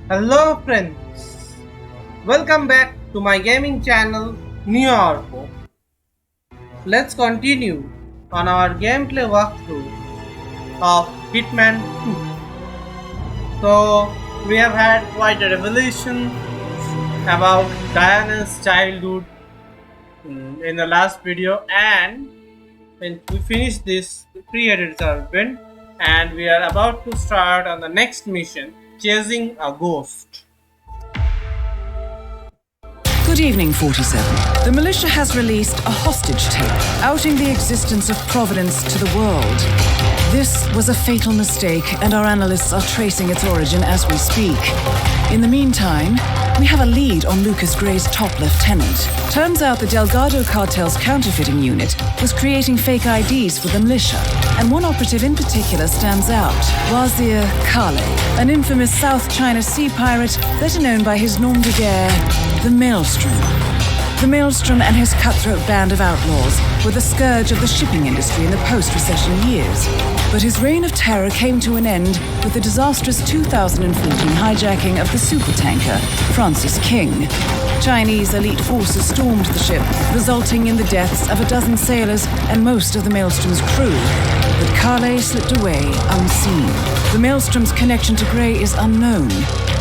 Hello friends, welcome back to my gaming channel New York. Let's continue on our gameplay walkthrough of Hitman 2. So we have had quite a revelation about Diana's childhood in the last video, and when we finish this pre-edited segment and we are about to start on the next mission, chasing a ghost. Good evening, 47. The militia has released a hostage tape outing the existence of Providence to the world. This was a fatal mistake, and our analysts are tracing its origin as we speak. In the meantime, we have a lead on Lucas Gray's top lieutenant. Turns out the Delgado cartel's counterfeiting unit was creating fake IDs for the militia, and one operative in particular stands out, Wazir Kale, an infamous South China Sea pirate better known by his nom de guerre, the Maelstrom. The Maelstrom and his cutthroat band of outlaws were the scourge of the shipping industry in the post-recession years. But his reign of terror came to an end with the disastrous 2014 hijacking of the supertanker Francis King. Chinese elite forces stormed the ship, resulting in the deaths of a dozen sailors and most of the Maelstrom's crew. But Kale slipped away unseen. The Maelstrom's connection to Gray is unknown,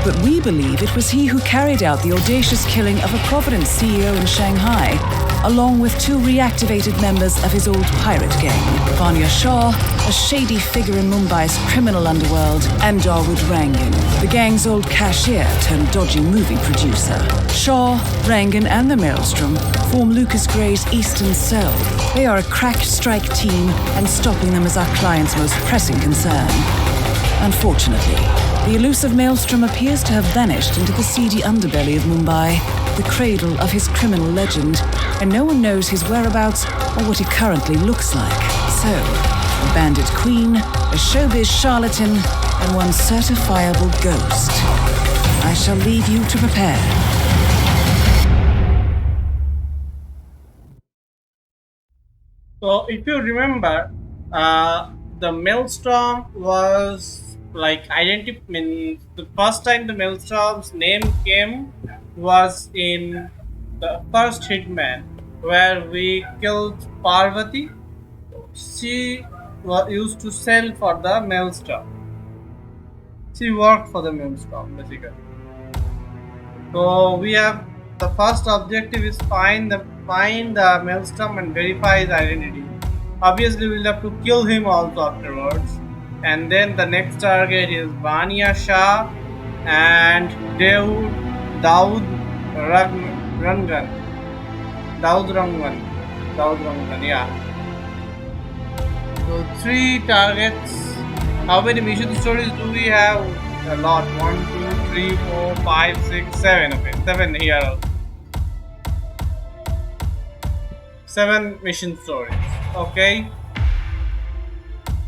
but we believe it was he who carried out the audacious killing of a Providence CEO in Shanghai, along with two reactivated members of his old pirate gang, Vanya Shah, a shady figure in Mumbai's criminal underworld, and Dawood Rangan, the gang's old cashier turned dodgy movie producer. Shah, Rangan, and the Maelstrom form Lucas Gray's Eastern Cell. They are a crack strike team, and stopping them is our client's most pressing concern. Unfortunately, the elusive Maelstrom appears to have vanished into the seedy underbelly of Mumbai, the cradle of his criminal legend, and no one knows his whereabouts or what he currently looks like. So, a bandit queen, a showbiz charlatan, and one certifiable ghost. I shall leave you to prepare. So, if you remember, the Maelstrom was means the first time the Maelstrom's name came was in the first Hitman, where we killed Parvati. She used to sell for the Maelstrom. She worked for the Maelstrom basically. So we have the first objective is find the Maelstrom and verify his identity. Obviously, we'll have to kill him also afterwards. And then the next target is Vanya Shah and Dawood Rangan. Dawood Rangan, yeah. So 3 targets. How many mission stories do we have? A lot. 1, 2, 3, 4, 5, 6, 7. Okay, 7 here also. 7 mission stories. Okay.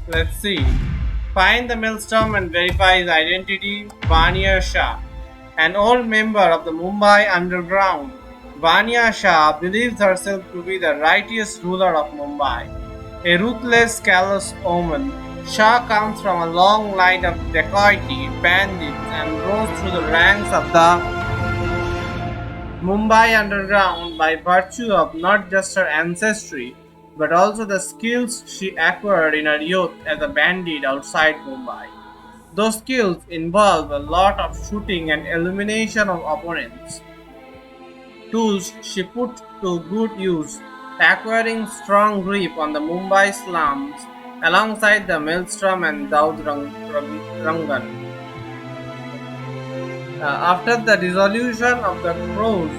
Let's see. Find the Maelstrom and verify his identity. Vanya Shah, an old member of the Mumbai underground. Vanya Shah believes herself to be the righteous ruler of Mumbai. A ruthless, callous woman, Shah comes from a long line of dacoity, bandits, and rose through the ranks of the Mumbai underground by virtue of not just her ancestry, but also the skills she acquired in her youth as a bandit outside Mumbai. Those skills involve a lot of shooting and elimination of opponents. Tools she put to good use, acquiring strong grip on the Mumbai slums alongside the Maelstrom and Dawood Rangan. After the dissolution of the Crows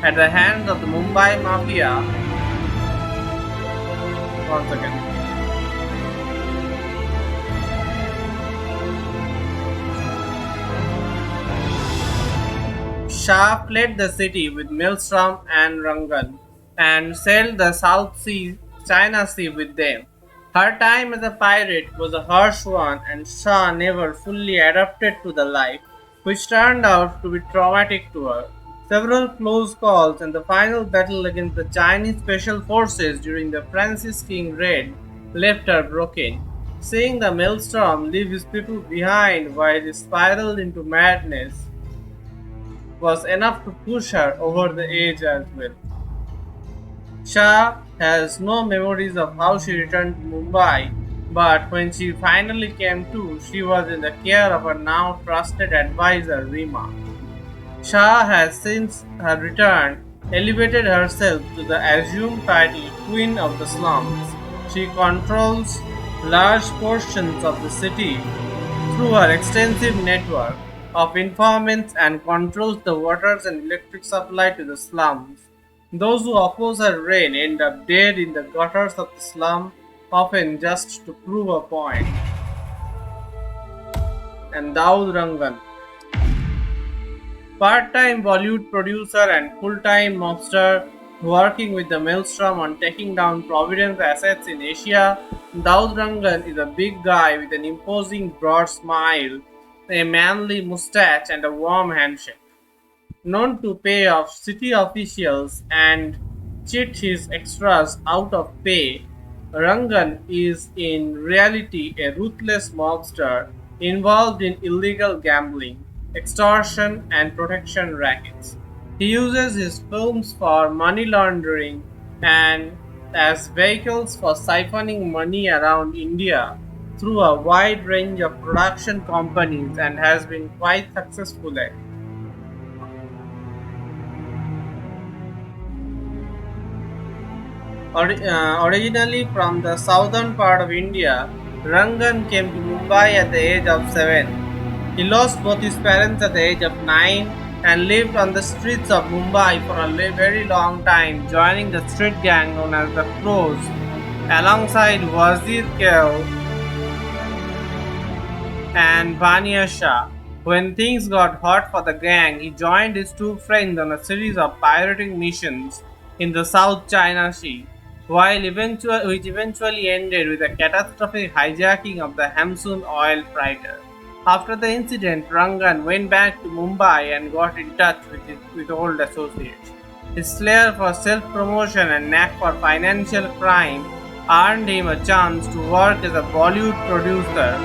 at the hands of the Mumbai Mafia, once again. Shah fled the city with Maelstrom and Rangan and sailed the South Sea, China Sea with them. Her time as a pirate was a harsh one, and Shah never fully adapted to the life, which turned out to be traumatic to her. Several close calls and the final battle against the Chinese Special Forces during the Francis King raid left her broken. Seeing the Maelstrom leave his people behind while he spiraled into madness, was enough to push her over the edge as well. Shah has no memories of how she returned to Mumbai, but when she finally came to, she was in the care of her now trusted advisor Rima. Shah has since her return elevated herself to the assumed title Queen of the Slums. She controls large portions of the city through her extensive network of informants and controls the waters and electric supply to the slums. Those who oppose her reign end up dead in the gutters of the slum, often just to prove a point. And Daud Rangan, part-time Bollywood producer and full-time mobster working with the Maelstrom on taking down Providence assets in Asia, Daud Rangan is a big guy with an imposing broad smile, a manly mustache and a warm handshake. Known to pay off city officials and cheat his extras out of pay, Rangan is in reality a ruthless mobster involved in illegal gambling, extortion, and protection rackets. He uses his films for money laundering and as vehicles for siphoning money around India through a wide range of production companies and has been quite successful at. Originally from the southern part of India, Rangan came to Mumbai at the age of 7. He lost both his parents at the age of 9 and lived on the streets of Mumbai for a very long time, joining the street gang known as the Crows alongside Wazir Kale and Bania Shah. When things got hot for the gang, he joined his two friends on a series of pirating missions in the South China Sea, which eventually ended with a catastrophic hijacking of the Hamsun oil freighter. After the incident, Rangan went back to Mumbai and got in touch with old associates. His flair for self-promotion and knack for financial crime earned him a chance to work as a Bollywood producer,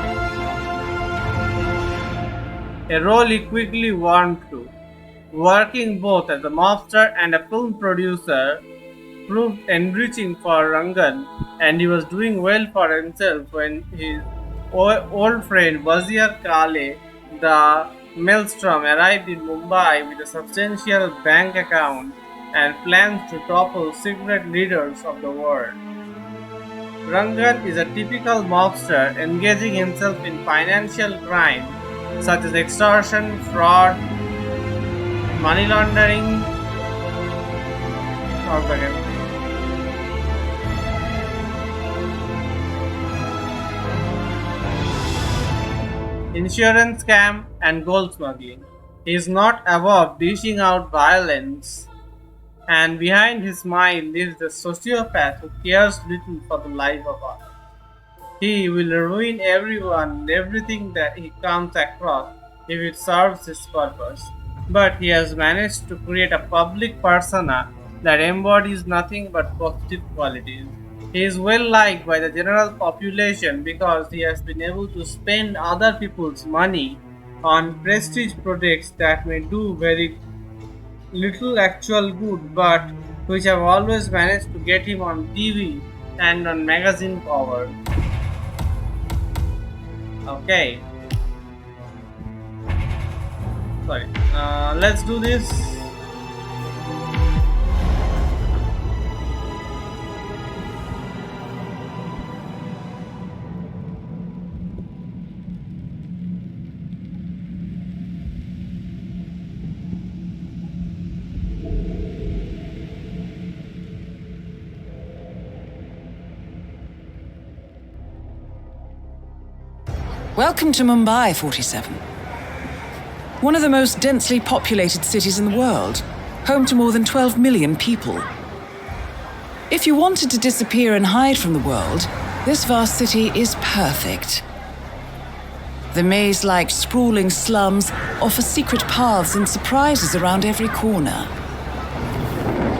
a role he quickly warmed to. Working both as a mobster and a film producer proved enriching for Rangan, and he was doing well for himself when his old friend Wazir Kale, the Maelstrom, arrived in Mumbai with a substantial bank account and plans to topple secret leaders of the world. Rangan is a typical mobster engaging himself in financial crime such as extortion, fraud, money laundering, insurance scam, and gold smuggling. He is not above dishing out violence, and behind his smile lives the sociopath who cares little for the life of others. He will ruin everyone and everything that he comes across if it serves his purpose. But he has managed to create a public persona that embodies nothing but positive qualities. He is well liked by the general population because he has been able to spend other people's money on prestige products that may do very little actual good but which have always managed to get him on TV and on magazine covers. Okay, sorry. Let's do this. Welcome to Mumbai, 47. One of the most densely populated cities in the world, home to more than 12 million people. If you wanted to disappear and hide from the world, this vast city is perfect. The maze-like sprawling slums offer secret paths and surprises around every corner.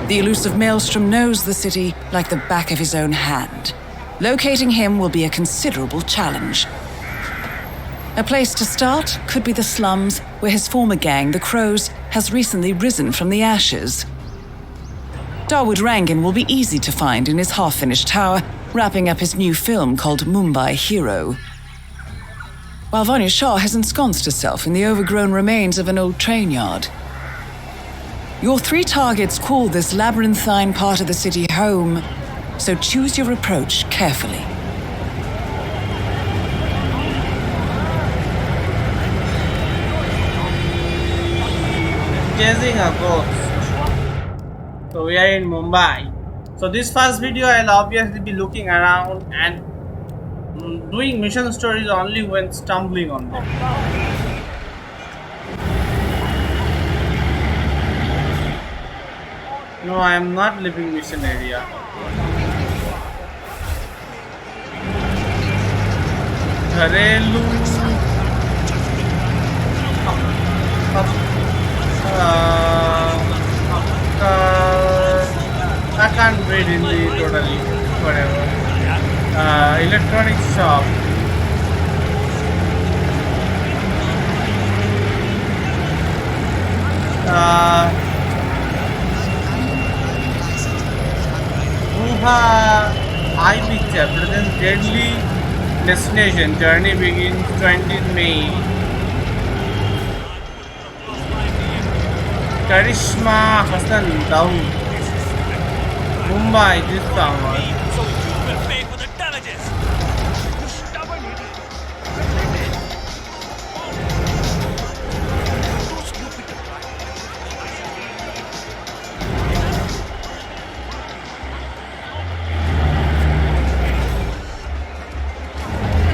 The elusive Maelstrom knows the city like the back of his own hand. Locating him will be a considerable challenge. A place to start could be the slums where his former gang, the Crows, has recently risen from the ashes. Dawood Rangan will be easy to find in his half-finished tower, wrapping up his new film called Mumbai Hero. While Vanya Shah has ensconced herself in the overgrown remains of an old train yard. Your 3 targets call this labyrinthine part of the city home, so choose your approach carefully. Chasing a ghost. So we are in Mumbai. So this first video I'll obviously be looking around and doing mission stories only when stumbling on them. No, I am not leaving mission area. Gharelu. I can't read Hindi totally. Whatever. Electronic shop. Eye picture presents deadly destination. Journey begins 20th May. Karishma Hassan Dawood. Mumbai this summer. So you will pay for the damages. You stubborn idiot. Too stupid to try.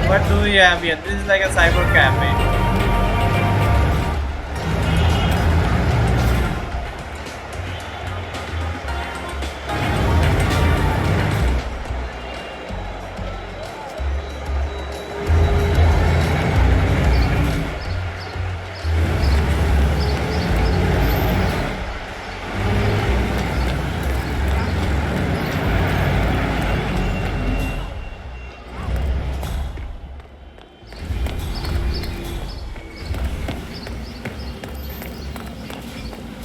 What do we have here? This is like a cyber cafe.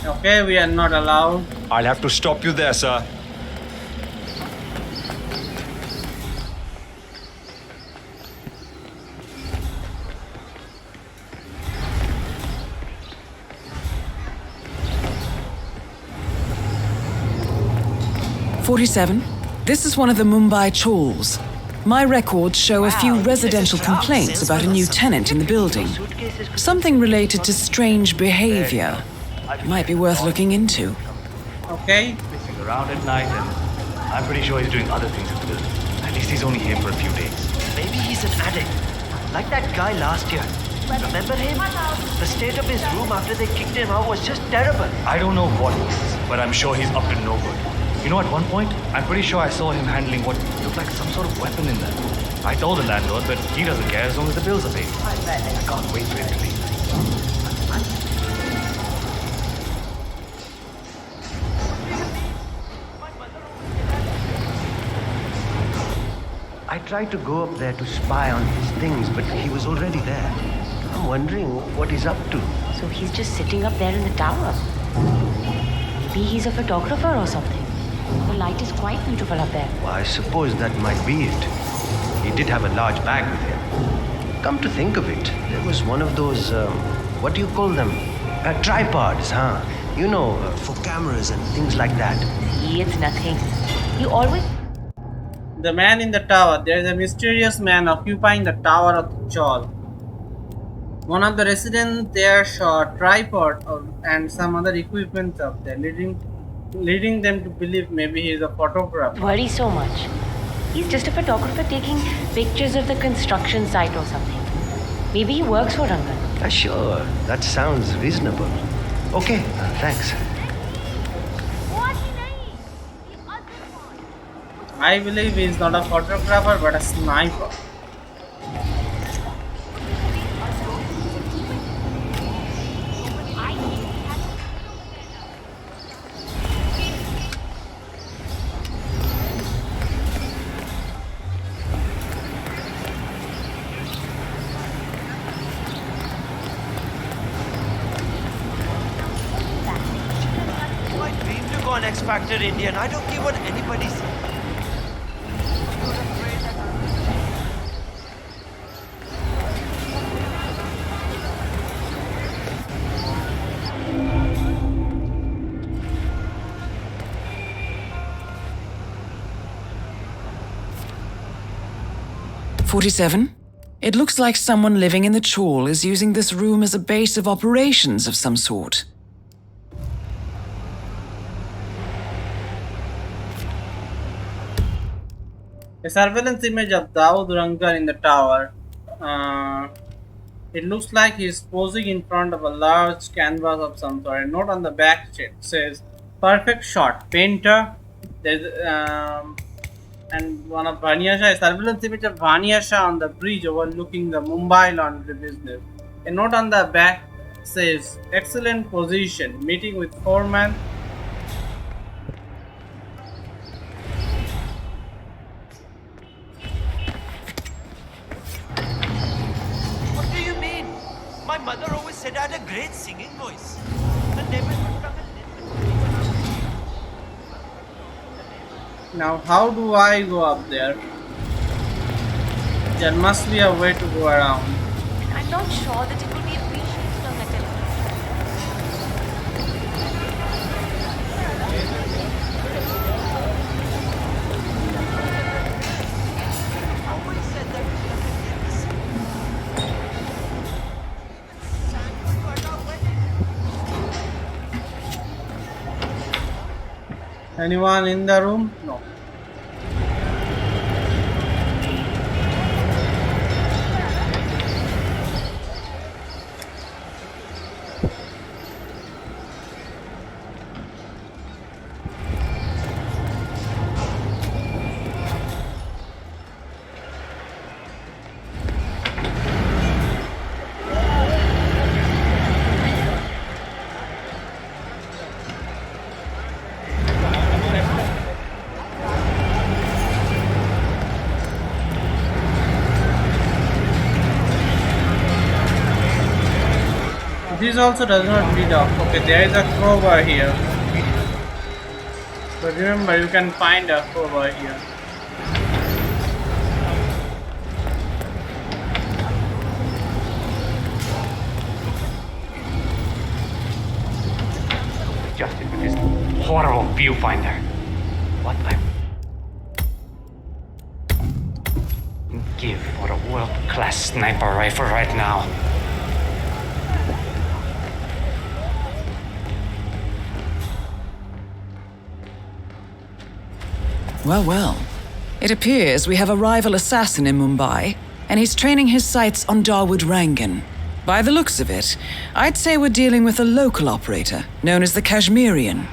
'Okay, we are not allowed. I'll have to stop you there, sir. "47. This is one of the Mumbai chawls. My records show a few residential complaints about a new tenant in the building. Something related to strange behavior. Might be worth looking into." Okay. Missing around at night, and I'm pretty sure he's doing other things in the building. At least he's only here for a few days. Maybe he's an addict, like that guy last year. Remember him? The state of his room after they kicked him out was just terrible. I don't know what he is, but I'm sure he's up to no good. You know, at one point, I'm pretty sure I saw him handling what looked like some sort of weapon in there. I told the landlord, but he doesn't care as long as the bills are paid. I can't wait for him to leave. I tried to go up there to spy on his things, but he was already there. I'm wondering what he's up to. So he's just sitting up there in the tower. Maybe he's a photographer or something. The light is quite beautiful up there. Well, I suppose that might be it. He did have a large bag with him. Come to think of it, there was one of those, what do you call them? Tripods, huh? You know, for cameras and things like that. See, it's nothing. You always... The man in the tower. There is a mysterious man occupying the tower of the Chawl. One of the residents there saw a tripod and some other equipment up there, leading them to believe maybe he is a photographer. worry so much. He's just a photographer taking pictures of the construction site or something. Maybe he works for Rangan. Sure, that sounds reasonable. Okay, thanks. I believe he is not a photographer but a sniper. X Factor Indian. I don't care what anybody says. 47? It looks like someone living in the chawl is using this room as a base of operations of some sort. A surveillance image of Dawood Rangan in the tower. It looks like he's posing in front of a large canvas of some sort. A note on the back says, "Perfect shot, painter." There's and one of Vania Shah, a surveillance image of Vania Shah on the bridge overlooking the Mumbai laundry business. A note on the back says, "Excellent position, meeting with foreman." What do you mean? My mother always said I had a great singing voice. The name is Now, how do I go up there? There must be a way to go around. I'm not sure that it will be appreciated on the television. always said that we have to get this. Sang at our wedding. Anyone in the room? No. This also does not lead up. Okay, there is a crowbar here. But remember, you can find a crowbar here. Justin with this horrible viewfinder. What I give for a world-class sniper rifle right now. Well, well. It appears we have a rival assassin in Mumbai, and he's training his sights on Dawood Rangan. By the looks of it, I'd say we're dealing with a local operator, known as the Kashmirian.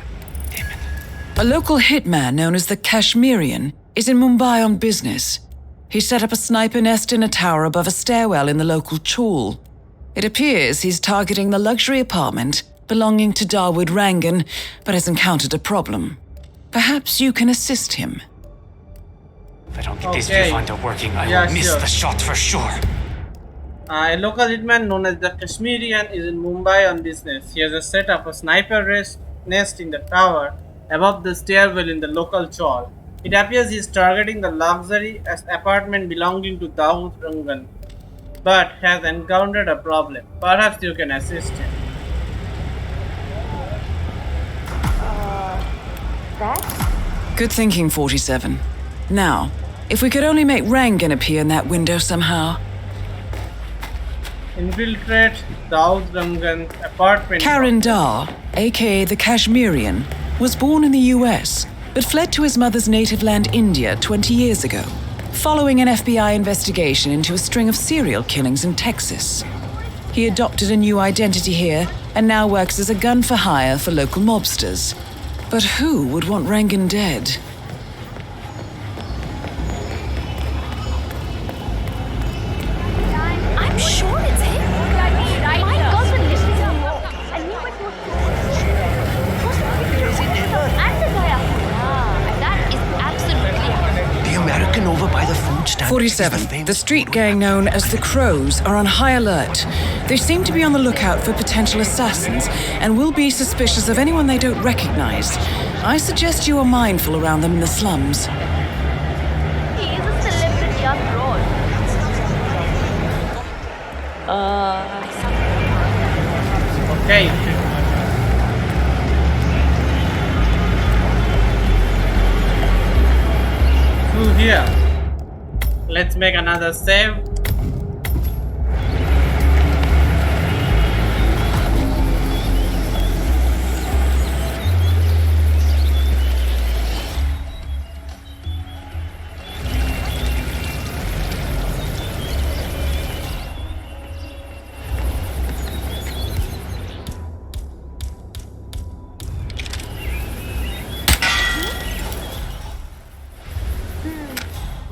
A local hitman known as the Kashmirian is in Mumbai on business. He set up a sniper nest in a tower above a stairwell in the local chawl. It appears he's targeting the luxury apartment belonging to Dawood Rangan, but has encountered a problem. Perhaps you can assist him. If I don't get this Okay. viewfinder working, I Yeah, will miss sure. the shot for sure. A local hitman known as the Kashmirian is in Mumbai on business. He has a set up a sniper nest in the tower above the stairwell in the local chawl. It appears he is targeting the luxury apartment belonging to Dawood Rangan, but has encountered a problem. Perhaps you can assist him. Good thinking, 47. Now, if we could only make Rangan appear in that window somehow. Infiltrate Dawood Rangan's apartment. Karan Dar, aka the Kashmirian, was born in the US, but fled to his mother's native land, India, 20 years ago, following an FBI investigation into a string of serial killings in Texas. He adopted a new identity here and now works as a gun for hire for local mobsters. But who would want Rangan dead? I'm sure it's him. My God, we're listening to him. I knew it was and the guy up. Yeah, that is absolutely him. The American over by the food stand. 47. The street gang known as the Crows are on high alert. They seem to be on the lookout for potential assassins and will be suspicious of anyone they don't recognize. I suggest you are mindful around them in the slums. He is a celebrity after all. Okay. Through here. Let's make another save.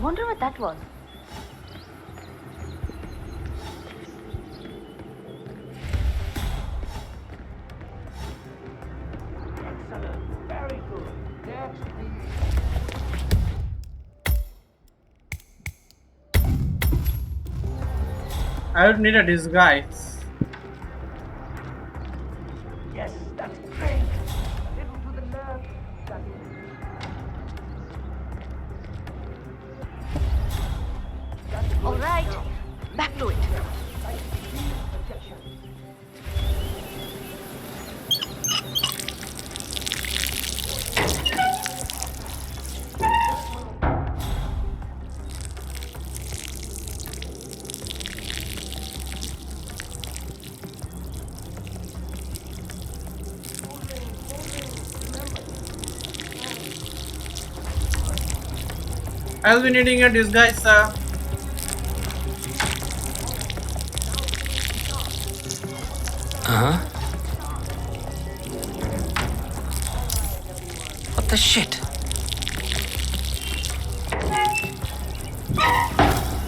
Wonder what that was. I would need a disguise. Yes, that's great. Little to the left. All right, back to it. I'll be needing a disguise, sir. What the shit?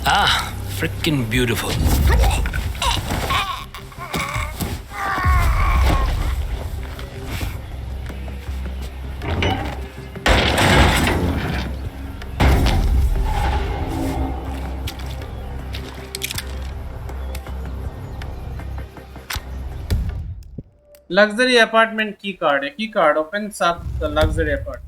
Ah, frickin' beautiful. Luxury apartment keycard. A keycard opens up the luxury apartment.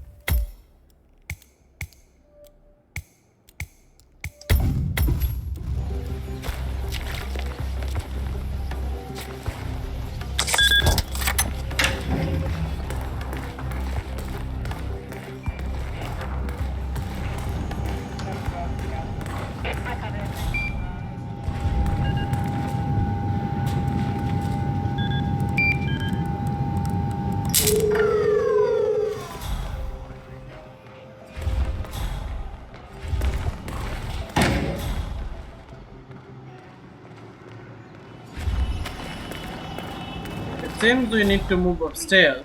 Seems we need to move upstairs.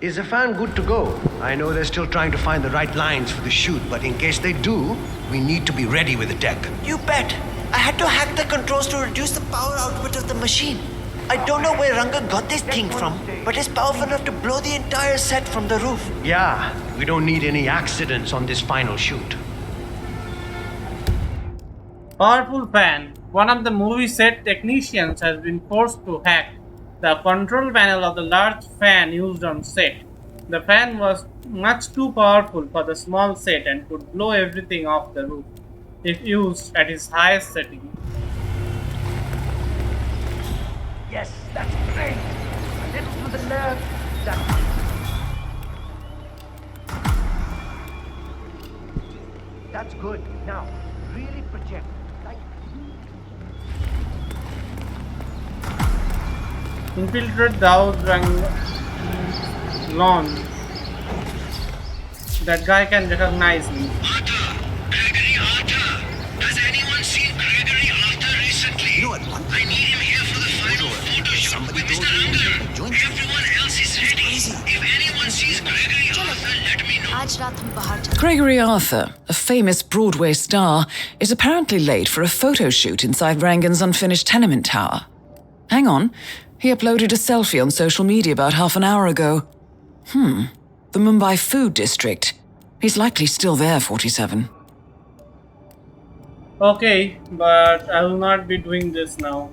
Is the fan good to go? I know they're still trying to find the right lines for the shoot, but in case they do, we need to be ready with the tech. You bet. I had to hack the controls to reduce the power output of the machine. I don't know where Ranga got this thing from, but it's powerful enough to blow the entire set from the roof. Yeah, we don't need any accidents on this final shoot. Powerful fan. One of the movie set technicians has been forced to hack the control panel of the large fan used on set. The fan was much too powerful for the small set and could blow everything off the roof if used at its highest setting. Yes, that's great. A little to the left. That's good. Now, really project. Infiltrate the house lawn. That guy can recognize me. Arthur! Gregory Arthur! Has anyone seen Gregory Arthur recently? You know what? I need him here for the final photo shoot with Mr. Rangler. Everyone else is ready. If anyone sees Gregory Arthur, let me know. आज रात हम बाहर चल Gregory Arthur, a famous Broadway star, is apparently late for a photo shoot inside Rangan's unfinished tenement tower. Hang on, He uploaded a selfie on social media about half an hour ago. The Mumbai Food District. He's likely still there, 47. Okay, but I will not be doing this now.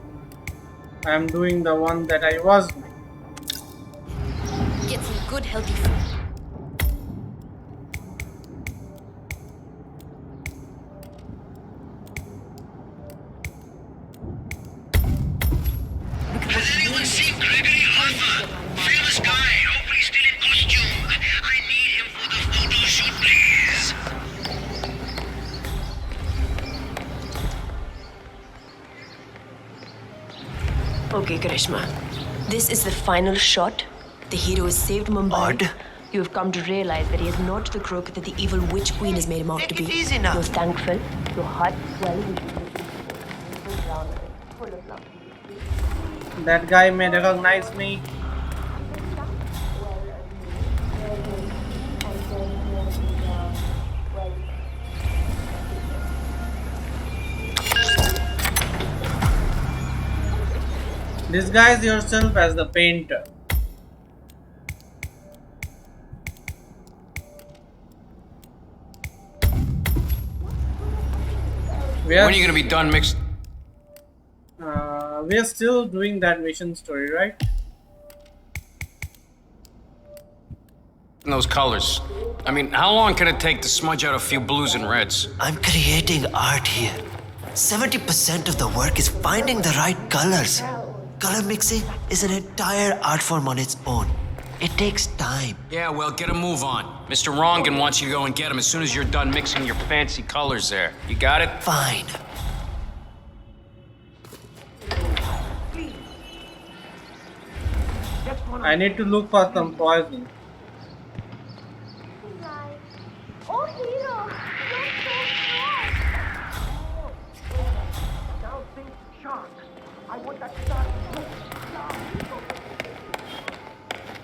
I am doing the one that I was doing. Get some good healthy food. Has anyone seen Gregory Arthur? Famous guy. Hopefully still in costume. I need him for the photo shoot, please. Okay, Karishma. This is the final shot. The hero has saved Mumbai. Odd. You have come to realize that he is not the crook that the evil witch queen has made him out to Take be. it easy now. You're thankful. Your heart swells. Full of love. That guy may recognize me. Disguise yourself as the painter. When are you gonna be done mixed? We are still doing that mission story, right? Those colors. I mean, how long can it take to smudge out a few blues and reds? I'm creating art here. 70% of the work is finding the right colors. Color mixing is an entire art form on its own. It takes time. Yeah, well, get a move on. Mr. Rongan wants you to go and get him as soon as you're done mixing your fancy colors there. You got it? Fine. I need to look for some poison. Oh, hero!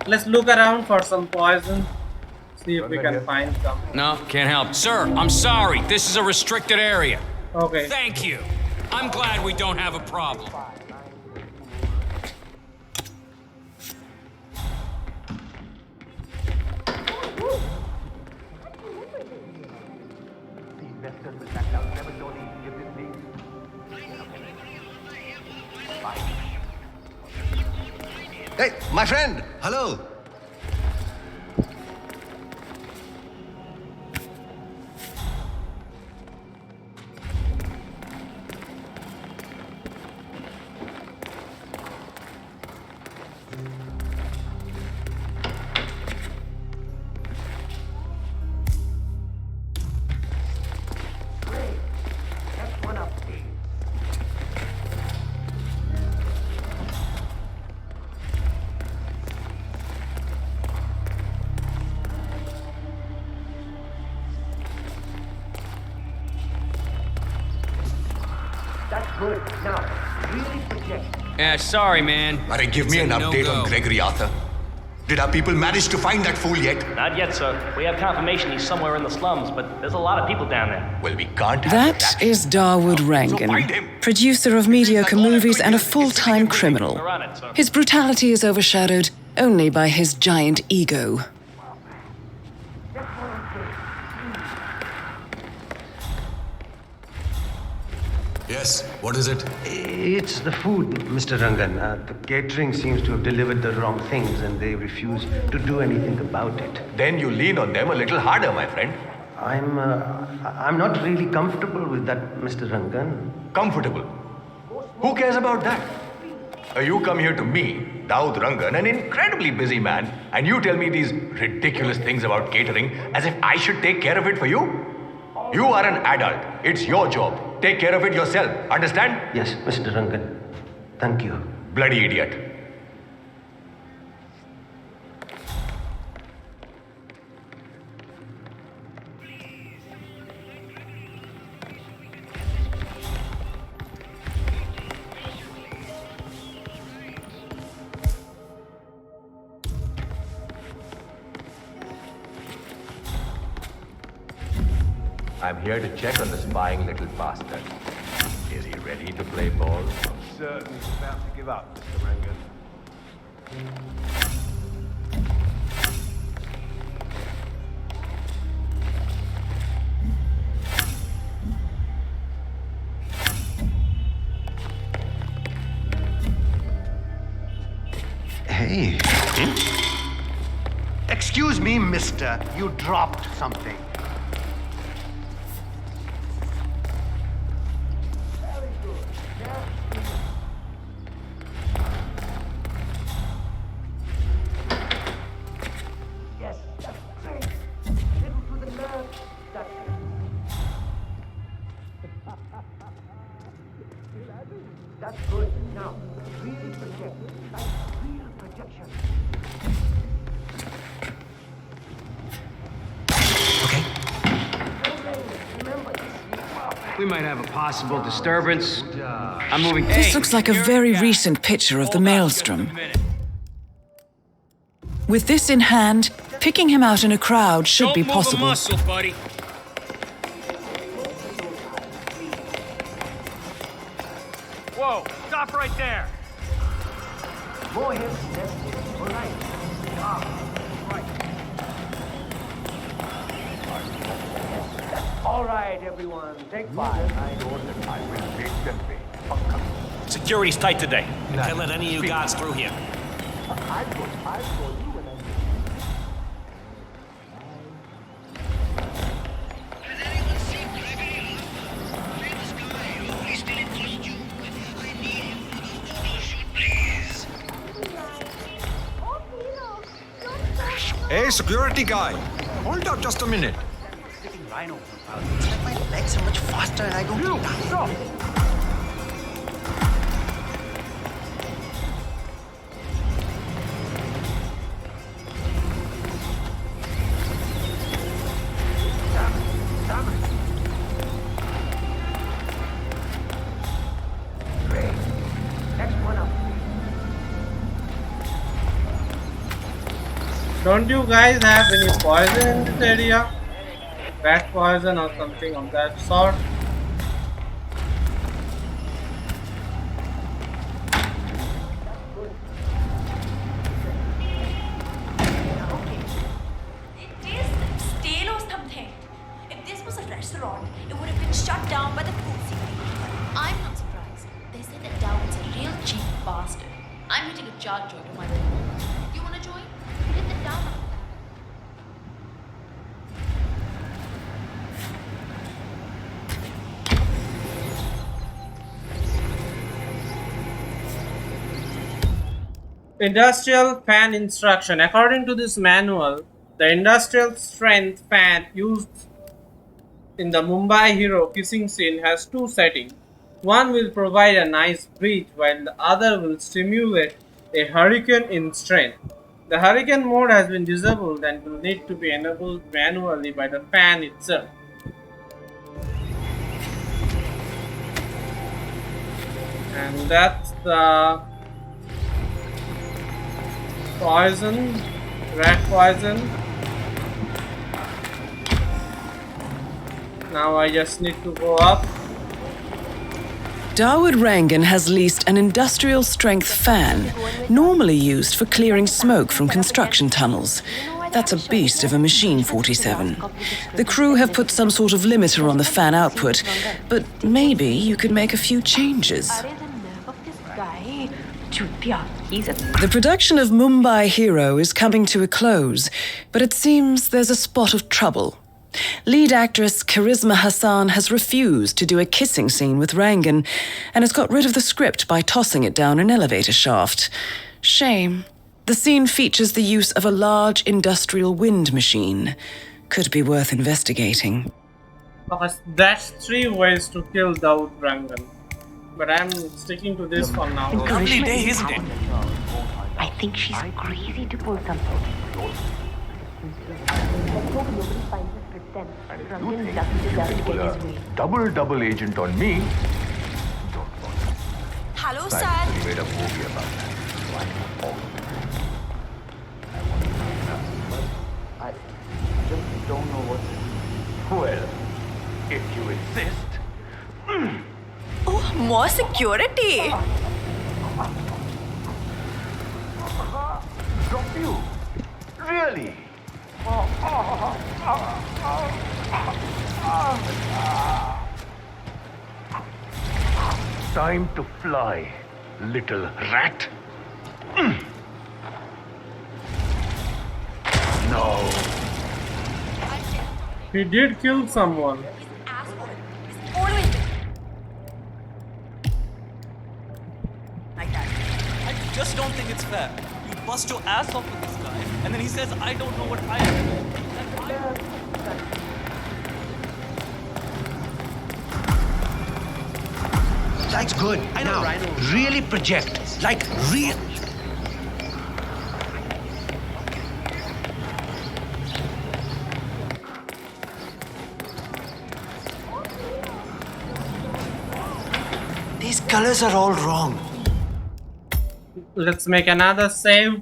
Let's look around for some poison. See if we can find some. No, can't help. Sir, I'm sorry. This is a restricted area. Okay. Thank you. I'm glad we don't have a problem. Hey, my friend, hello. Yeah, sorry, man. Alright, give me an update on Gregory Arthur. Did our people manage to find that fool yet? Not yet, sir. We have confirmation he's somewhere in the slums, but there's a lot of people down there. Well, we can't have That is Dawood Rangan, producer of mediocre movies and a full-time criminal. His brutality is overshadowed only by his giant ego. Yes, what is it? It's the food, Mr. Rangan. The catering seems to have delivered the wrong things and they refuse to do anything about it. Then you lean on them a little harder, my friend. I'm not really comfortable with that, Mr. Rangan. Comfortable? Who cares about that? You come here to me, Dawood Rangan, an incredibly busy man, and you tell me these ridiculous things about catering as if I should take care of it for you? You are an adult. It's your job. Take care of it yourself. Understand? Yes, Mr. Rangan. Thank you. Bloody idiot. I'm here to check on the spying little bastard. Is he ready to play ball? I'm certain he's about to give up, Mr. Rangan. Hey. Excuse me, mister. You dropped something. Yes, that's great. Little to the left. That's it. That's good. Now, really project. Like real projection. We might have a possible disturbance. I'm moving. This looks like a very recent picture of the maelstrom. With this in hand, picking him out in a crowd should be possible. Don't move a muscle, buddy. Whoa! Stop right there. More hits. All right. All right, everyone. Take 5. I know that I will make them pay. Security's tight today. Can't let any of you guys through here. I've got you and Has anyone seen Gregory Arthur? Famous guy, always still in costume. I need him for the photo shoot, please. Hey, security guy. Hold up just a minute. Rhino. It's like my legs are much faster and I don't get tired. Don't you guys have any poison in this area? Rat poison or something of that sort? It tastes stale or something. If this was a restaurant, it would have been shut down by the food security. I'm not surprised. They said that Dowd's a real cheap bastard. I'm hitting a jar joint on my way. You wanna join? Hit the down. Industrial fan instruction. According to this manual, the industrial strength fan used in the Mumbai hero kissing scene has two settings. One will provide a nice breeze while the other will stimulate a hurricane in strength. The hurricane mode has been disabled and will need to be enabled manually by the fan itself. And that's the poison, rat poison. Now I just need to go up. Dawood Rangan has leased an industrial strength fan, normally used for clearing smoke from construction tunnels. That's a beast of a machine, 47. The crew have put some sort of limiter on the fan output, but maybe you could make a few changes. The production of Mumbai Hero is coming to a close, but it seems there's a spot of trouble. Lead actress Charisma Hassan has refused to do a kissing scene with Rangan and has got rid of the script by tossing it down an elevator shaft. Shame. The scene features the use of a large industrial wind machine. Could be worth investigating. That's 3 ways to kill Dawood Rangan. But I'm sticking to this for now. Lovely day, isn't it? I think she's crazy to pull something. Double agent on me. Hello, sir. We made a movie about that. I just don't know what. Well, if you insist. Oh, more security. You? Really? Time to fly, little rat. No. He did kill someone. Always Like that. I just don't think it's fair. You bust your ass off with this guy, and then he says, I don't know what I am. That's good. I know, Now, Rhino. really project. Like real. These colors are all wrong. Let's make another save.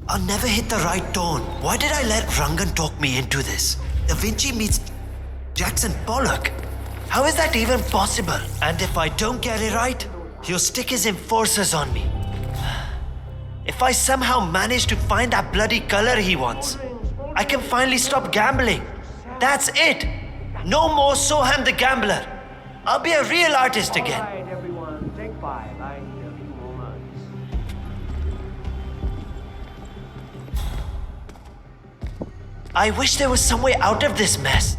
I'll never hit the right tone. Why did I let Rangan talk me into this? Da Vinci meets Jackson Pollock. How is that even possible? And if I don't get it right, he'll stick his enforcers on me. If I somehow manage to find that bloody color he wants, I can finally stop gambling. That's it. No more Soham the Gambler. I'll be a real artist again. Alright, everyone, take 5. I need a few moments. I wish there was some way out of this mess.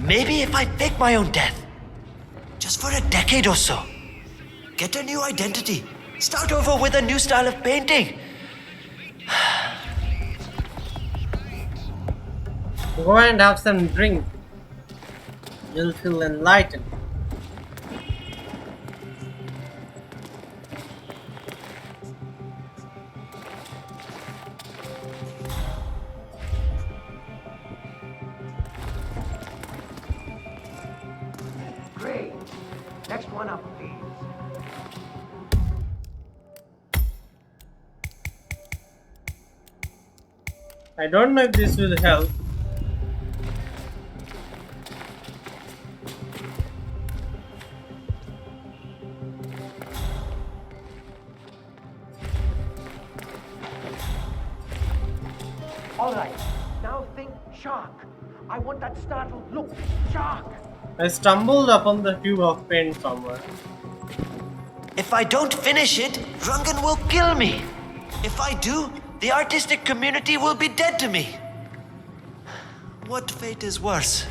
Maybe if I fake my own death, just for a decade or so, get a new identity, start over with a new style of painting. Go and have some drink. You'll feel enlightened. Great. Next one up, please. I don't know if this will help. Alright, now think shark. I want that startled look. Shark! I stumbled upon the tube of paint somewhere. If I don't finish it, Rangan will kill me. If I do, the artistic community will be dead to me. What fate is worse?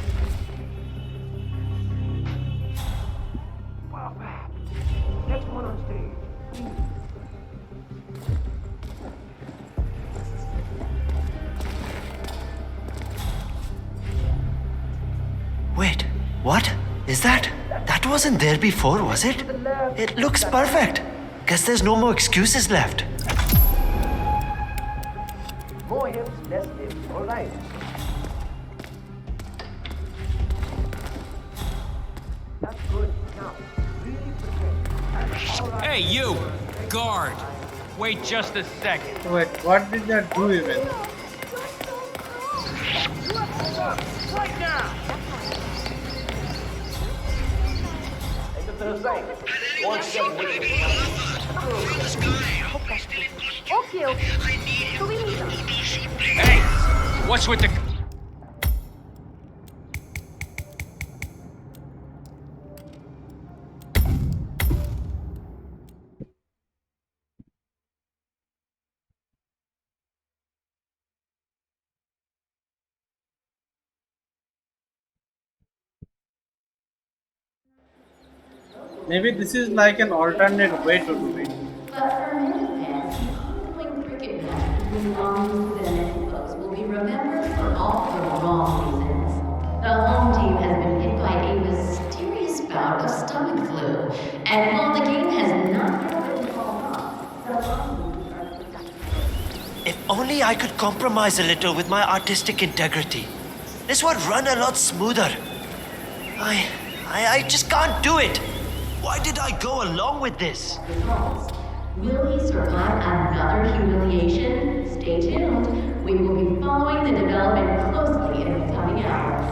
Wow, next one on stage. Wait, what? Is that? That wasn't there before, was it? It looks perfect. Guess there's no more excuses left. More hips, less hips. Alright. That's good. Now, really protect. Hey, you! Guard! Wait just a second. Wait, what did that do even? Right now! Take it to the side. One second. Okay, okay. So we need them. Hey! What's with the... Maybe this is like an alternate way to do it. But for many fans, the ongoing cricket match between Long's and Mexico's will be remembered for all the wrong reasons. The home team has been hit by a mysterious bout of stomach flu, and while the game has not yet been called off, the Longs are protected. If only I could compromise a little with my artistic integrity. This would run a lot smoother. I just can't do it. Why did I go along with this? Results. Will he survive another humiliation? Stay tuned. We will be following the development closely in the coming hours.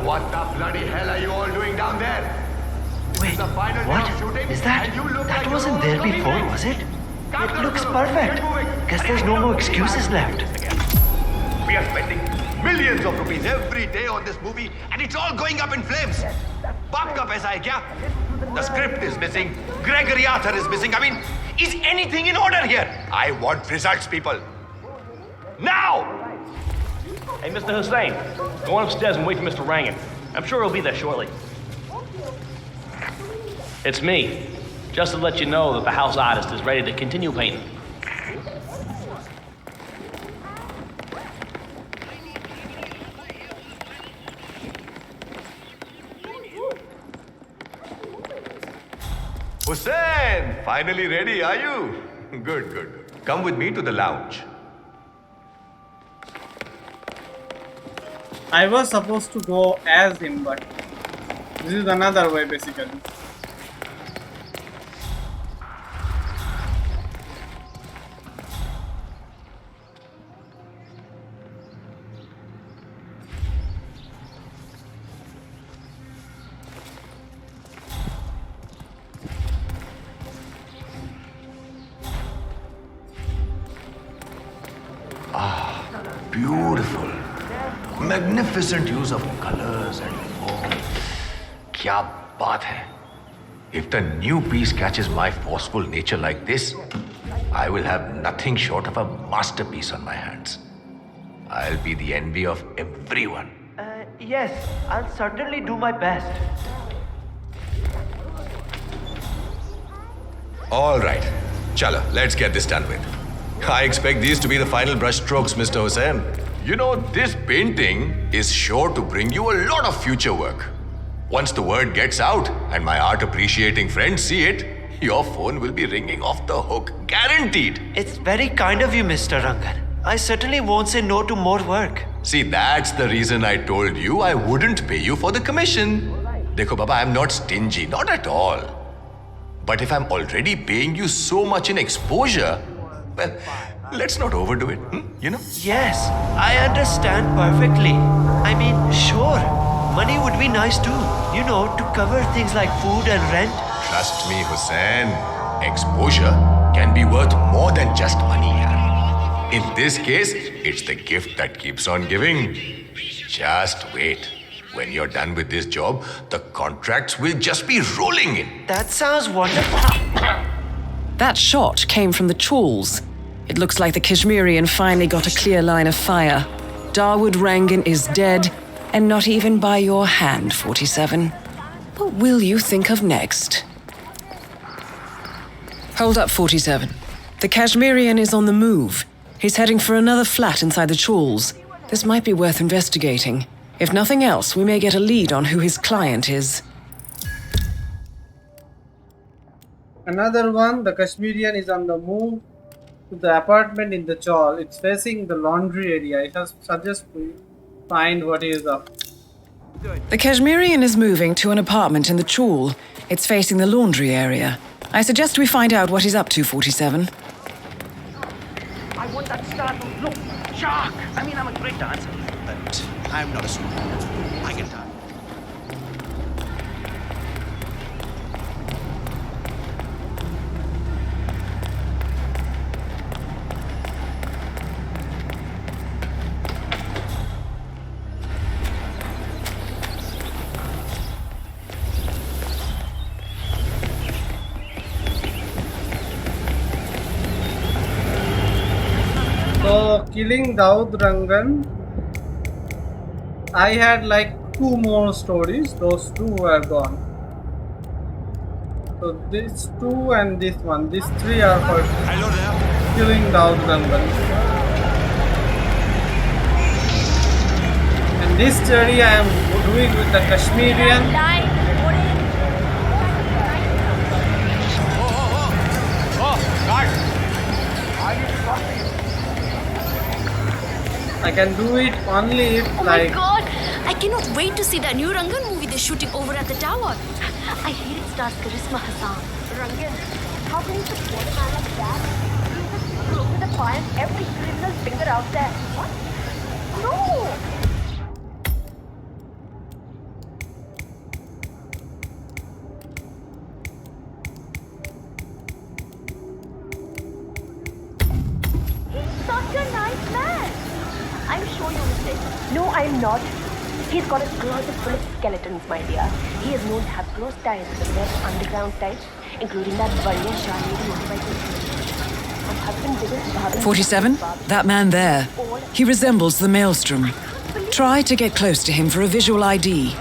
What the bloody hell are you all doing down there? Wait, what? Is that? That wasn't there before, was it? It looks perfect. Guess there's no more excuses left. We are spending millions of rupees every day on this movie, and it's all going up in flames. Baap ka paisa hai kya? The script is missing. Gregory Arthur is missing. I mean, is anything in order here? I want results, people. Now! Hey, Mr. Hussain, go on upstairs and wait for Mr. Rangan. I'm sure he'll be there shortly. It's me. Just to let you know that the house artist is ready to continue painting. Hussain, finally ready, are you? Good, good. Come with me to the lounge. I was supposed to go as him, but this is another way basically. Beautiful. Magnificent use of colors and form. Kya baat hai. If the new piece catches my forceful nature like this, I will have nothing short of a masterpiece on my hands. I'll be the envy of everyone. Yes, I'll certainly do my best. All right. Chala, let's get this done with. I expect these to be the final brush strokes, Mr. Hussain. You know, this painting is sure to bring you a lot of future work. Once the word gets out and my art appreciating friends see it, your phone will be ringing off the hook. Guaranteed. It's very kind of you, Mr. Rangan. I certainly won't say no to more work. See, that's the reason I told you I wouldn't pay you for the commission. Dekho, Baba, I'm not stingy, not at all. But if I'm already paying you so much in exposure, well, let's not overdo it, you know? Yes, I understand perfectly. I mean, sure, money would be nice too. You know, to cover things like food and rent. Trust me, Hussain. Exposure can be worth more than just money. In this case, it's the gift that keeps on giving. Just wait. When you're done with this job, the contracts will just be rolling in. That sounds wonderful. That shot came from the chawls. It looks like the Kashmirian finally got a clear line of fire. Dawood Rangan is dead, and not even by your hand, 47. What will you think of next? Hold up, 47. The Kashmirian is on the move. He's heading for another flat inside the chawls. This might be worth investigating. If nothing else, we may get a lead on who his client is. Another one, the Kashmirian is on the move to the apartment in the chawl. It's facing the laundry area. I suggest we find what he is up. The Kashmirian is moving to an apartment in the chawl. It's facing the laundry area. I suggest we find out what he's up to, 47. I want that star to look sharp. I mean, I'm a great dancer, but I'm not a superhero. I can dance. So, killing Dawood Rangan, I had like 2 more stories. Those 2 were gone. So these 2 and this one, these 3 are for killing Dawood Rangan. And this story I am doing with the Kashmirian. I can do it only if Oh my god! I cannot wait to see the new Rangan movie they're shooting over at the tower. I hear it stars Charisma Hassan. Rangan, how can you support a man like that? You just close with the fire every criminal finger out there. What? No! No, I'm not. He's got a closet full of skeletons, my dear. He is known to have close ties with the best underground types, including that Vanya Shah lady motorbike. My husband didn't bother. 47? That man there. He resembles the Maelstrom. Try to get close to him for a visual ID.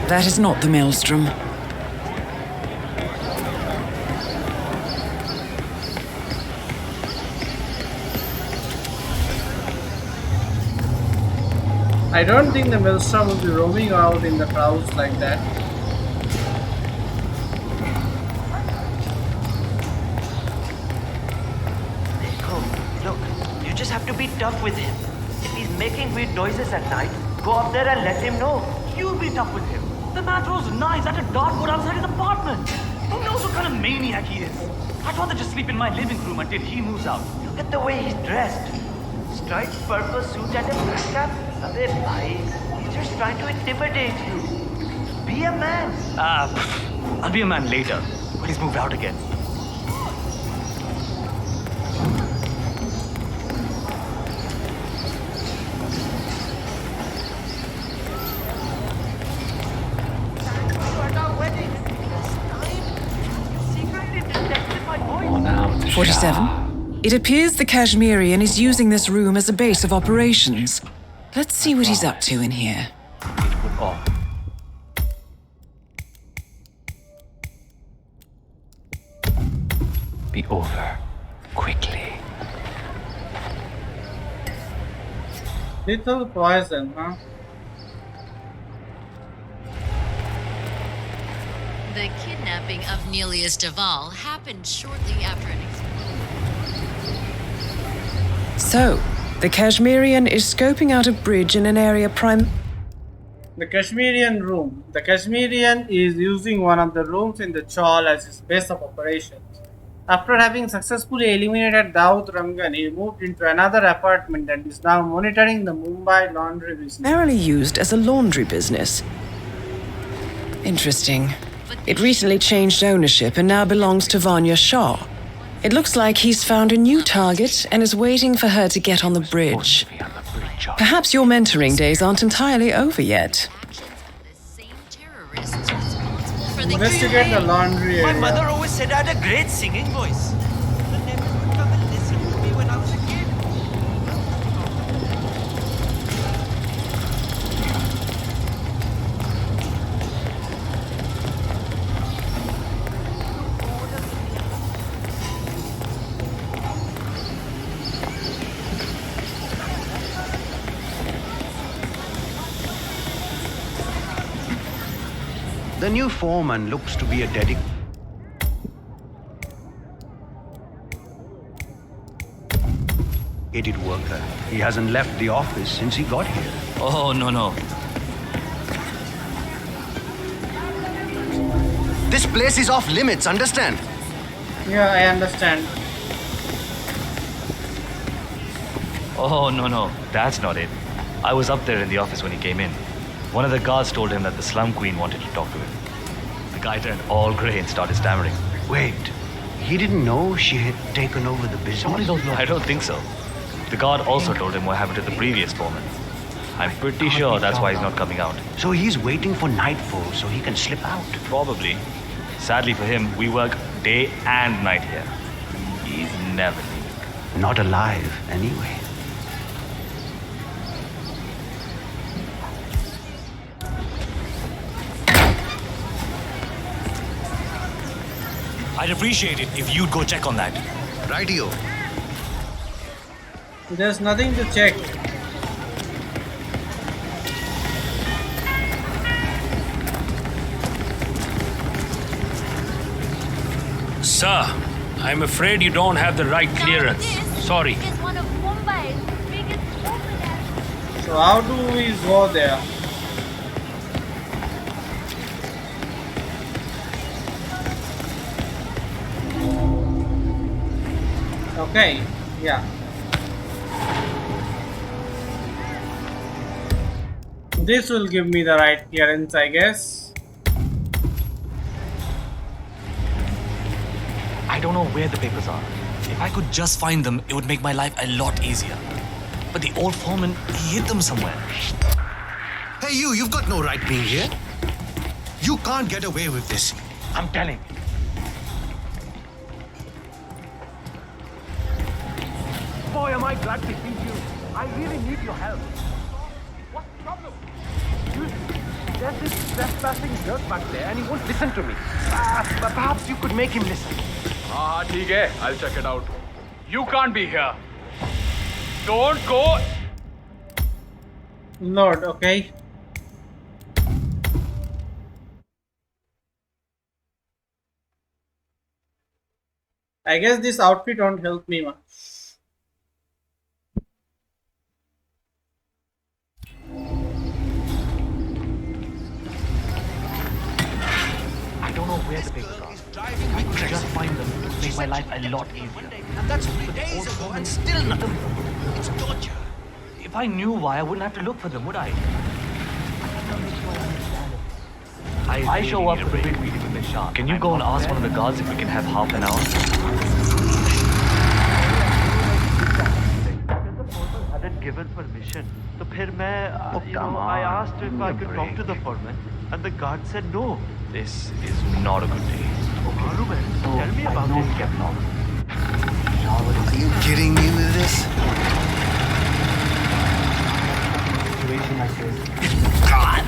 That is not the Maelstrom. I don't think the Maelstrom will be roaming out in the crowds like that. Look, you just have to be tough with him. If he's making weird noises at night, go up there and let him know. You'll be tough with him. The man throws knives at a dartboard outside his apartment. Who knows what kind of maniac he is? I'd rather just sleep in my living room until he moves out. Look at the way he's dressed. Striped purple suit and a black cap. Abbe bhai, he's just trying to intimidate you. Be a man. I'll be a man later, when he's moved out again. Oh, now 47. It appears the Kashmirian is using this room as a base of operations. Let's see what he's up to in here. Be over. Quickly. Lethal poison, huh? The kidnapping of Nelius Duval happened shortly after an explosion. So, the Kashmirian is scoping out a bridge in an area The Kashmirian room. The Kashmirian is using one of the rooms in the chawl as his base of operations. After having successfully eliminated Daud Rangan, he moved into another apartment and is now monitoring the Mumbai laundry business. primarily used as a laundry business. Interesting. It recently changed ownership and now belongs to Vanya Shah. It looks like he's found a new target and is waiting for her to get on the bridge. Perhaps your mentoring days aren't entirely over yet. Investigate the laundry My area. mother always said I had a great singing voice. The neighbors would come and listen to me when I was a kid. The new foreman looks to be a dedicated worker. He hasn't left the office since he got here. Oh, no. This place is off limits, understand? Yeah, I understand. Oh, no. That's not it. I was up there in the office when he came in. One of the guards told him that the slum queen wanted to talk to him. The guy turned all grey and started stammering. Wait, he didn't know she had taken over the business? I don't think so. The guard also told him what happened to the previous foreman. I'm pretty sure that's why he's not coming out. So he's waiting for nightfall so he can slip out? Probably. Sadly for him, we work day and night here. He's never leaving. Not alive, anyway. I'd appreciate it if you'd go check on that. Rightio. There's nothing to check. Sir, I'm afraid you don't have the right clearance. Sorry. Is one of Mumbai's biggest openers. So how do we go there? Okay, yeah. This will give me the right clearance, I guess. I don't know where the papers are. If I could just find them, it would make my life a lot easier. But the old foreman, he hid them somewhere. Hey, you've got no right being here. You can't get away with this. I'm telling you. Boy, am I glad to see you. I really need your help. What's the problem? There's this trespassing jerk back there and he won't listen to me. Perhaps you could make him listen. ठीक है. I'll check it out. You can't be here. Don't go. Lord, okay. I guess this outfit won't help me much. I don't know where the papers are. If I could just find them, it would make my life a lot easier. And that's 3 days ago and still nothing. It's torture. If I knew why, I wouldn't have to look for them, would I? I show up for the big meeting with Miss Shah. Can you go and ask one of the guards if we can have half an hour? Hadn't given permission. So फिर मैं, I asked if I could talk to the foreman, and the guard said no. This is not a good day. Tell me about it. Are you kidding me with this? Situation like this. God.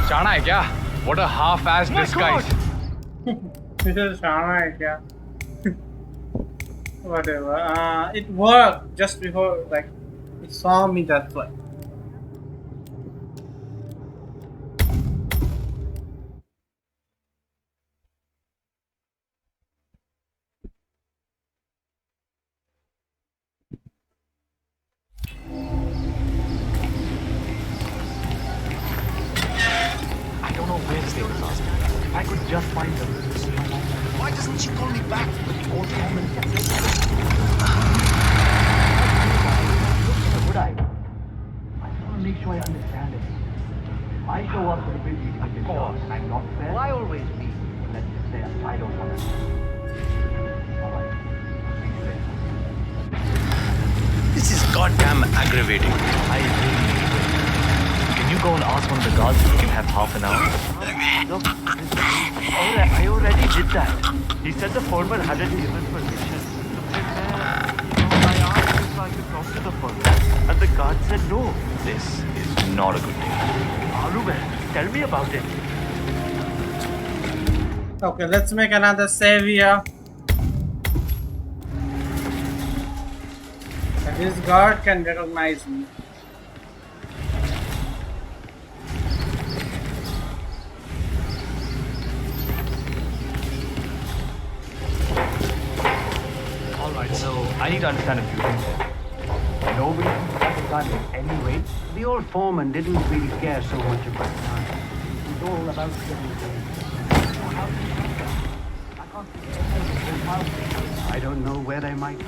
शाना है क्या? What a half-assed disguise. This is Shana, yeah. Whatever. It worked just before, like, it saw me that way. I don't know where the papers are. If I could just find them. Why doesn't she call me back? But the old woman. Would I? I just want to make sure I understand it. I show up for the big meeting with course, and I'm not fair. Why always me? Let's just say I don't want to. Alright. This is goddamn aggravating. I really need it. Can you go and ask one of the guards if we can have half an hour? Look, I already did that. He said the foreman hadn't given permission. So फिर I asked if I could talk to the foreman, and the guard said no. This is not a good day. Tell me about it. Okay, let's make another savior. And this guard can recognize me. Alright, so I need to understand a few things here. Nobody has done it anyway. The old foreman didn't really care so much about time. It was all about getting things. I don't know where they might be.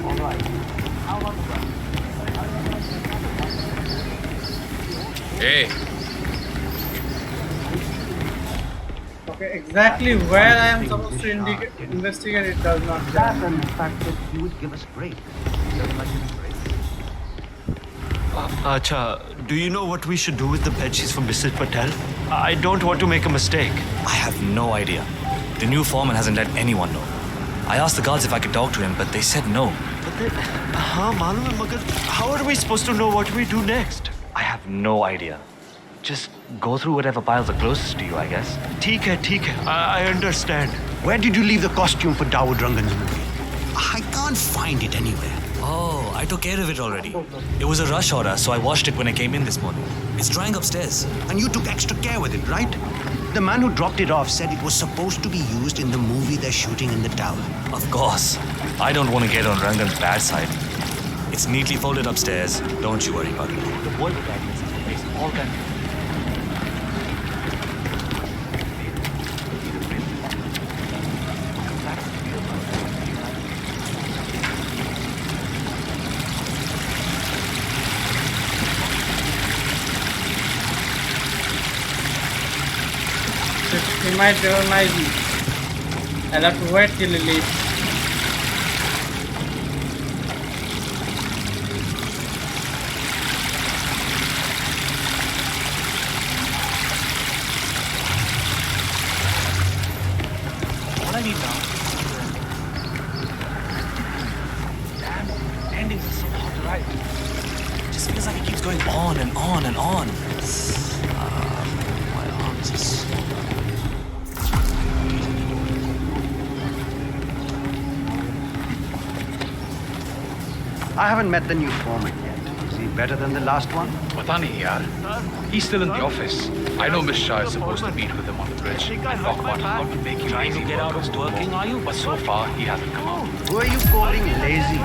Alright. How long ago? Hey. Okay, exactly where I am supposed to investigate, it does not tell. That and the fact that he would give us breaks. He doesn't like any breaks. Acha, do you know what we should do with the bedsheets from Mr. Patel? I don't want to make a mistake. I have no idea. The new foreman hasn't let anyone know. I asked the guards if I could talk to him, but they said no. But then, how are we supposed to know what we do next? I have no idea. Just go through whatever piles are closest to you, I guess. ठीक है. I understand. Where did you leave the costume for Dawood Rangan's movie? I can't find it anywhere. Oh, I took care of it already. It was a rush order, so I washed it when I came in this morning. It's drying upstairs. And you took extra care with it, right? The man who dropped it off said it was supposed to be used in the movie they're shooting in the tower. Of course. I don't want to get on Rangan's bad side. It's neatly folded upstairs. Don't you worry about it. The boy protagonist has to face all kinds of... He might recognize me. I'll have to wait till he leaves. What I need now. Damn, endings are so hard to write. It just feels like it keeps going on and on and on. My arms are so... I haven't met the new foreman yet. Is he better than the last one? पता नहीं यार. He's still in the office. I know Miss Shah is supposed to meet with him on the bridge and talk about how to make you lazy workers do more. But so far, he hasn't come out. Who are you calling lazy?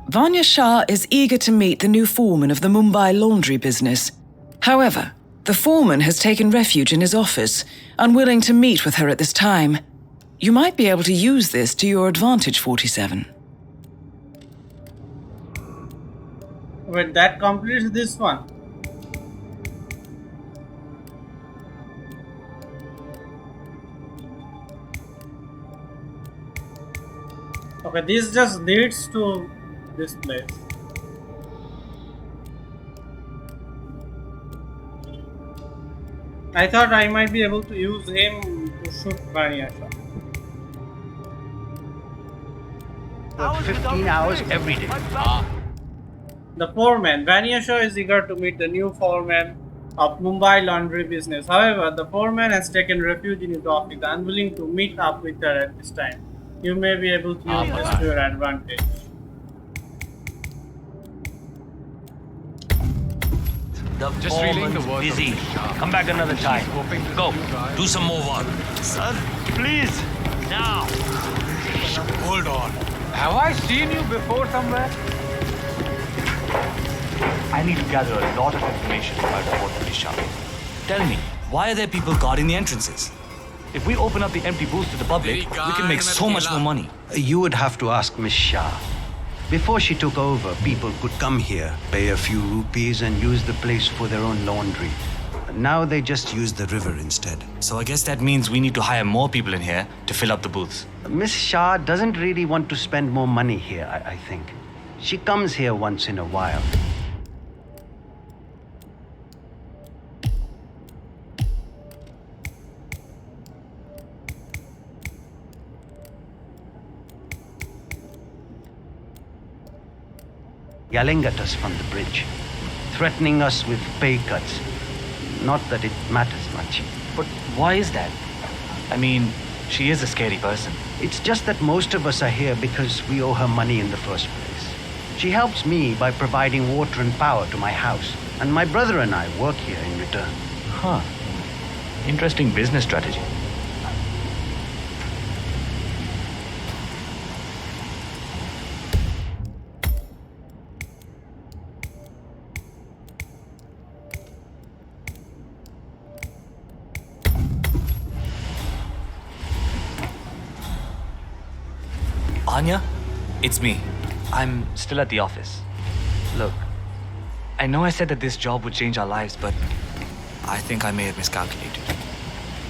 Vanya Shah is eager to meet the new foreman of the Mumbai laundry business. However, the foreman has taken refuge in his office, unwilling to meet with her at this time. You might be able to use this to your advantage, 47. Wait, that completes this one. Okay, this just leads to this place. I thought I might be able to use him to shoot Vanya Shah. Work 15 hours every day. The foreman. Vanya Shah is eager to meet the new foreman of Mumbai laundry business. However, the foreman has taken refuge in his office, unwilling to meet up with her at this time. You may be able to use this to your advantage. Just relaying the words Busy. of Miss Shah. Come back another time. Go. Do some more work. Sir, please. Now. Hold on. Have I seen you before somewhere? I need to gather a lot of information about report to Miss Shah. Tell me, why are there people guarding the entrances? If we open up the empty booths to the public, we can make so much more money. You would have to ask Miss Shah. Before she took over, people could come here, pay a few rupees, and use the place for their own laundry. Now they just use the river instead. So I guess that means we need to hire more people in here to fill up the booths. Miss Shah doesn't really want to spend more money here, I think. She comes here once in a while. Yelling at us from the bridge, threatening us with pay cuts. Not that it matters much. But why is that? I mean, she is a scary person. It's just that most of us are here because we owe her money in the first place. She helps me by providing water and power to my house, and my brother and I work here in return. Huh. Interesting business strategy. Anya? It's me. I'm still at the office. Look, I know I said that this job would change our lives, but I think I may have miscalculated.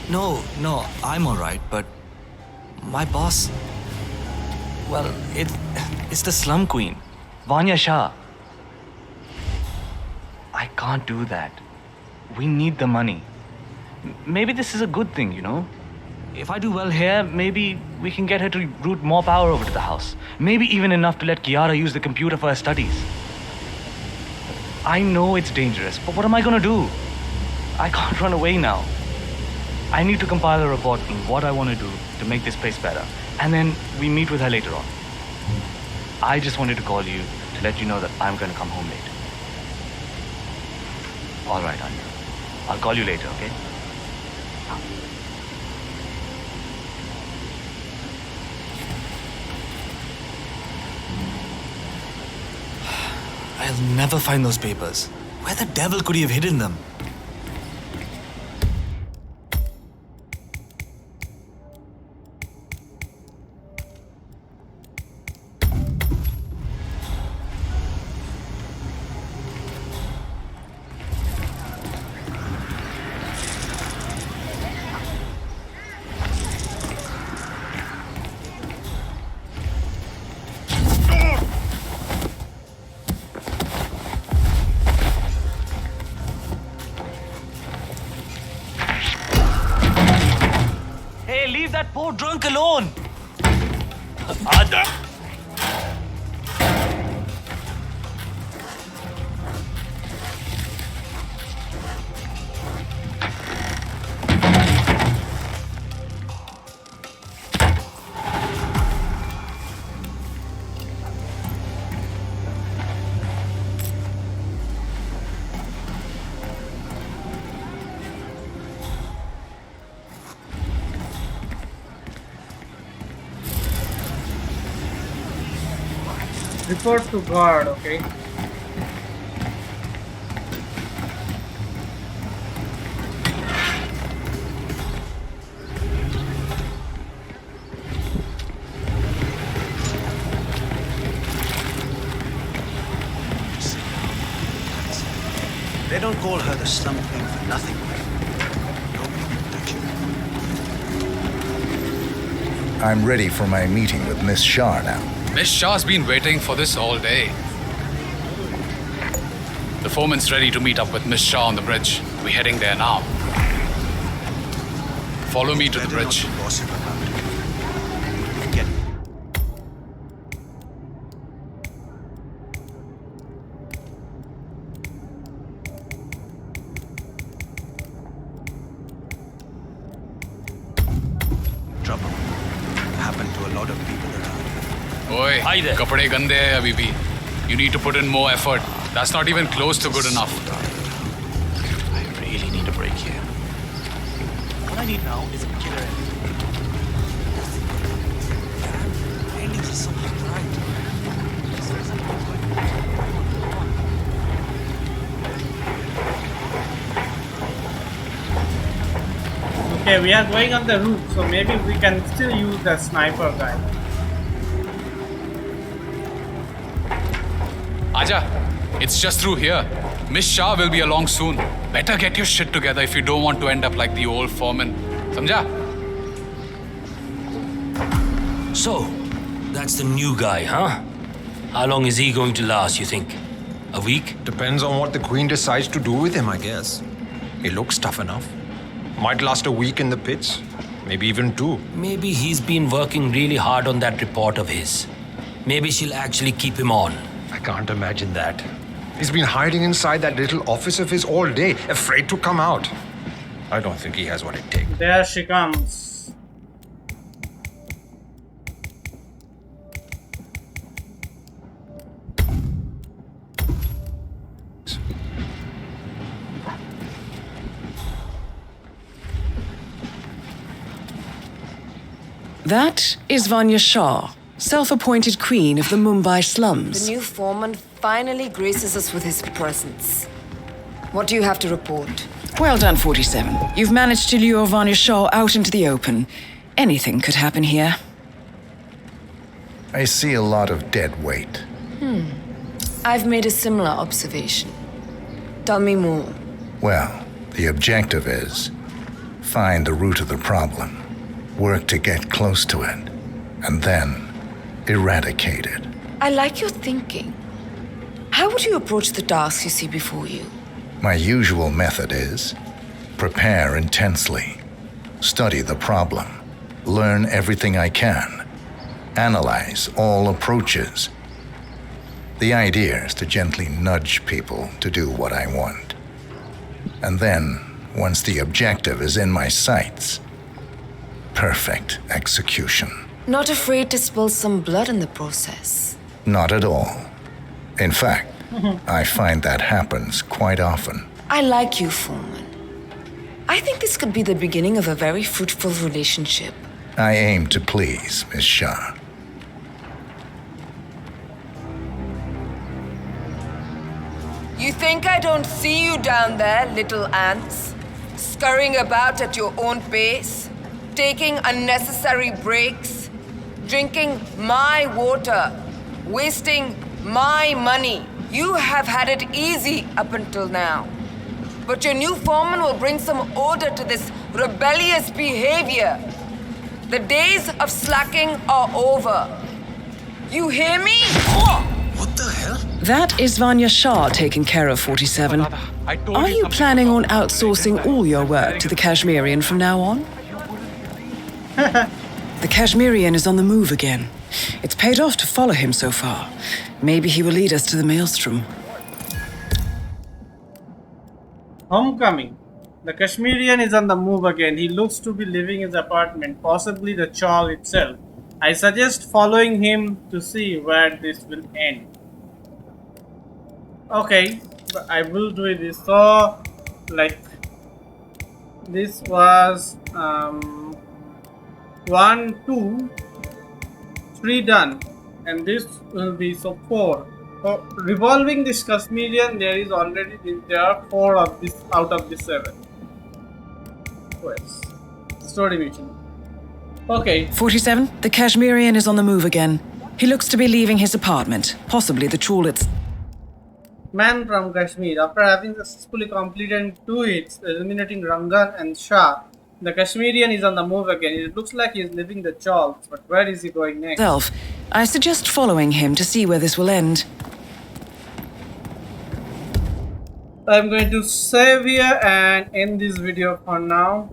No, I'm alright, but my boss... Well, it's the slum queen. Vanya Shah. I can't do that. We need the money. Maybe this is a good thing, you know? If I do well here, maybe we can get her to route more power over to the house. Maybe even enough to let Kiara use the computer for her studies. I know it's dangerous, but what am I gonna do? I can't run away now. I need to compile a report on what I want to do to make this place better. And then we meet with her later on. I just wanted to call you to let you know that I'm gonna come home late. All right, Anya. I'll call you later, okay? I'll never find those papers. Where the devil could he have hidden them? poor drunk alone. Report to guard, okay. They don't call her the Slum Queen for nothing. I'm ready for my meeting with Miss Shah now. Miss Shah's been waiting for this all day. The foreman's ready to meet up with Miss Shah on the bridge. We're heading there now. Follow me to the bridge. Trouble. Happened to a lot of people around. Oi, Hi there. kapade gande hai abhi bhi. You need to put in more effort. That's not even close to good enough. I really need a break here. What I need now is a killer. Paintings are so bright. Okay, we are going on the roof, so maybe we can still use the sniper guy. Aja, it's just through here. Miss Shah will be along soon. Better get your shit together if you don't want to end up like the old foreman. Samjha? So, that's the new guy, huh? How long is he going to last, you think? A week? Depends on what the Queen decides to do with him, I guess. He looks tough enough. Might last a week in the pits. Maybe even 2. Maybe he's been working really hard on that report of his. Maybe she'll actually keep him on. I can't imagine that. He's been hiding inside that little office of his all day, afraid to come out. I don't think he has what it takes. There she comes. That is Vanya Shah, self-appointed queen of the Mumbai slums. The new foreman finally graces us with his presence. What do you have to report? Well done, 47. You've managed to lure Vanya Shah out into the open. Anything could happen here. I see a lot of dead weight. I've made a similar observation. Tell me more. Well, the objective is find the root of the problem, work to get close to it, and then eradicate it. I like your thinking. How would you approach the tasks you see before you? My usual method is prepare intensely, study the problem, learn everything I can, analyze all approaches. The idea is to gently nudge people to do what I want. And then, once the objective is in my sights, perfect execution. Not afraid to spill some blood in the process? Not at all. In fact, I find that happens quite often. I like you, Foreman. I think this could be the beginning of a very fruitful relationship. I aim to please, Miss Shah. You think I don't see you down there, little ants? Scurrying about at your own pace? Taking unnecessary breaks? Drinking my water? Wasting my money? You have had it easy up until now. But your new foreman will bring some order to this rebellious behavior. The days of slacking are over. You hear me? What the hell? That is Vanya Shah taking care of 47. Are you planning on outsourcing all your work to the Kashmirian from now on? the Kashmirian is on the move again. It's paid off to follow him so far. Maybe he will lead us to the maelstrom. Homecoming. The Kashmirian is on the move again. He looks to be leaving his apartment, possibly the chawl itself. I suggest following him to see where this will end. Okay, but I will do this. So, like, this was 1, 2, 3 done, and this will be so 4. So revolving this Kashmirian, there are 4 of this out of the 7. Quest. Story mission. Okay. 47. The Kashmirian is on the move again. He looks to be leaving his apartment, possibly the Chulits. Man from Kashmir. After having successfully completed 2 hits, eliminating Rangan and Shah, the Kashmirian is on the move again. It looks like he is leaving the Chawls, but where is he going next? I suggest following him to see where this will end. I'm going to save here and end this video for now.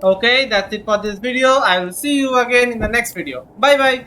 Okay, that's it for this video. I will see you again in the next video. Bye bye.